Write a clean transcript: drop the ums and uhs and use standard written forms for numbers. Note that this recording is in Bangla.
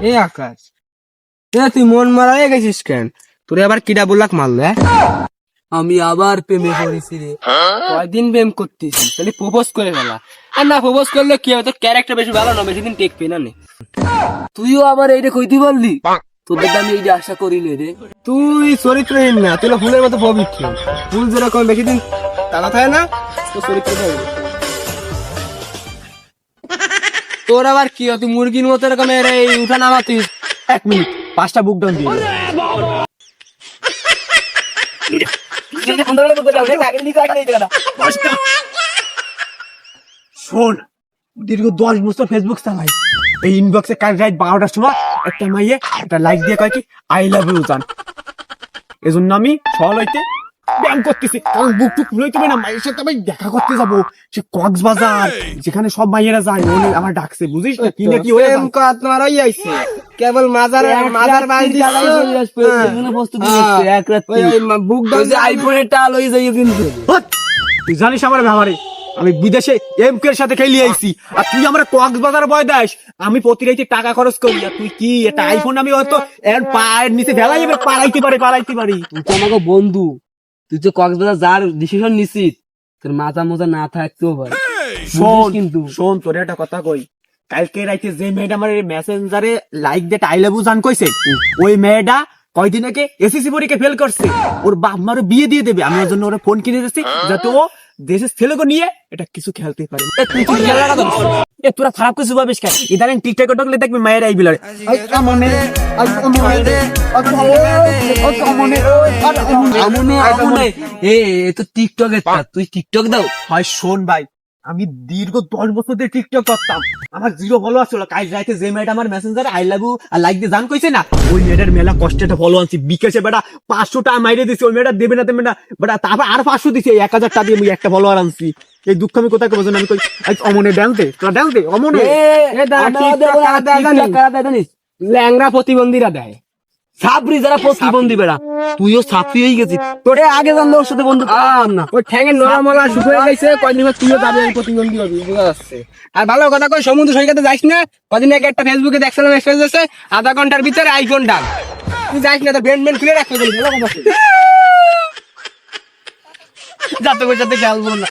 এ আকাশ, তুই মন মারা হয়ে গেছিস কেন? তোরে আবার কিডা বললাক মারলে? আমি আবার প্রেমে পড়েছি রে। কয়দিন প্রেম করতেছিস? তাহলে প্রপোজ করে ফেলা। আর না প্রপোজ করলে কি হবে? তোর ক্যারেক্টার বেশি ভালো না, বেশি দিন টেকবে না। তুইও আবার এইটা কইতে পারলি? তোদের তো আমি এইটা আশা করিলে রে। তুই চরিত্রহীন না, তুই ফুলের মতো পবিত্র। ফুল যেরকম বেশি দিন তারা থাকে না, তো চরিত্র থাকবে। তোর আবার কি, তুই মুরগির মতো এরকম উঠা নামাতিস। 1 মিনিট, 5টা বুক ডাউন দিয়ে শোন, দীর্ঘ 10 বছর ফেসবুক চালাই। এই ইনবক্সে কাল রাত 12টার সময় একটা মাইয়ে একটা লাইক দিয়ে কয় কি আই লাভ ইউ জান। এজন্য আমি সকাল হইতে ব্যায়াম করতেছি, কারণ বুক টুক ফুলাইতে পারি না। মাইয়ের সাথে আমি দেখা করতে যাবো সে কক্সবাজার, যেখানে সব মাইয়েরা যায়। ওনে আমার ডাকছে, বুঝিস না কি না কি হয়ে মারাই আইছে। কেবল মাজার বাড়ি বুক ডাউন আইফোনের টাল হয়ে যাই কিন্তু। তুই জানিস আমার ব্যাপারে, আমি বিদেশে এমকে এর সাথে খেলি আইছি, আর তুই আমার কক্সবাজার বয় দাস। আমি প্রতি রাইতে টাকা খরচ করি, আর তুই কি একটা আইফোন আমি হয়তো এর পায়ের নিচে ফেলাই যাবে, পালাইতে পারি। তুই তো আমাকে বন্ধু, তুই তো কক্সবাজার যার ডিসিশন নিছিস, তোর মাথা মোজা না থাকতেও পারে। শোন কিন্তু শোন, তোর একটা কথা কই। কালকে রাইতে যে মেয়েটা আমার মেসেঞ্জারে লাইক দিয়ে আই লাভ ইউ জান কইছে, ওই মেয়েটা কয়দিন আগে এসএসসি পরীক্ষা ফেল করছে। ওর বাপ মারও বিয়ে দিয়ে দেবে। আমি ওর জন্য ওরা ফোন কিনে দিচ্ছি, যাতে ও দেশের ছেলেকে নিয়ে এটা কিছু খেলতে পারে। তোরা খারাপ কিছু ভাবিস কেন? ইদানিং টিকটকে ঢুকলে দেখবি মায়ের এই বিলারে তো টিকটকে তুই টিকটক দাও হয়। শোন ভাই, আমি দীর্ঘ 10 বছর ধরে টিকটক করতাম। আমার 0 ফলো আসলো। কাল রাতে যে মেয়েটা আমার মেসেঞ্জারে আই লাভ ইউ আর লাইক দিয়ে জান কইছে না, ওই মেয়েটার মেলা কষ্টে একটা ফলো আনছি। বিকাশে বেটা 500 টাকা মাইরে দিছি, ওই মেয়েটা দেবে না বেটা, তারপর আর 500 দিছি। 1000 টাকা দিয়ে আমি একটা ফলোয়ার আনছি। এই দুঃখ আমি কোথায় করবো? আমি কই অমনে ড্যান্স দে, তোরা ড্যান্স দে। অমনে ল্যাংরা প্রতিবন্ধীরা দেয়, সাবরি যারা প্রতিবন্ধী বেড়া, তুইও সাফি হয়ে গেছিস। তোরে আগে জানলে ওর সাথে বন্ধু না। ওই ঠ্যাঙের নরমালা শুকিয়ে গেছে। কয়দিন পর তুইও যাবি প্রতিবন্ধী হবি, বোঝা যাচ্ছে। আর ভালো কথা কই, সমুদ্র সৈকতে যাইস না। কদিন আগে একটা ফেসবুকে দেখছিলাম মেসেজ আছে, আধা ঘন্টার ভিতরে আইফোন ডান। তুই যাইস না, তো ব্যান্ড খুলে রাখতে বলি। ভালো কথা, যাতে খেলবো না।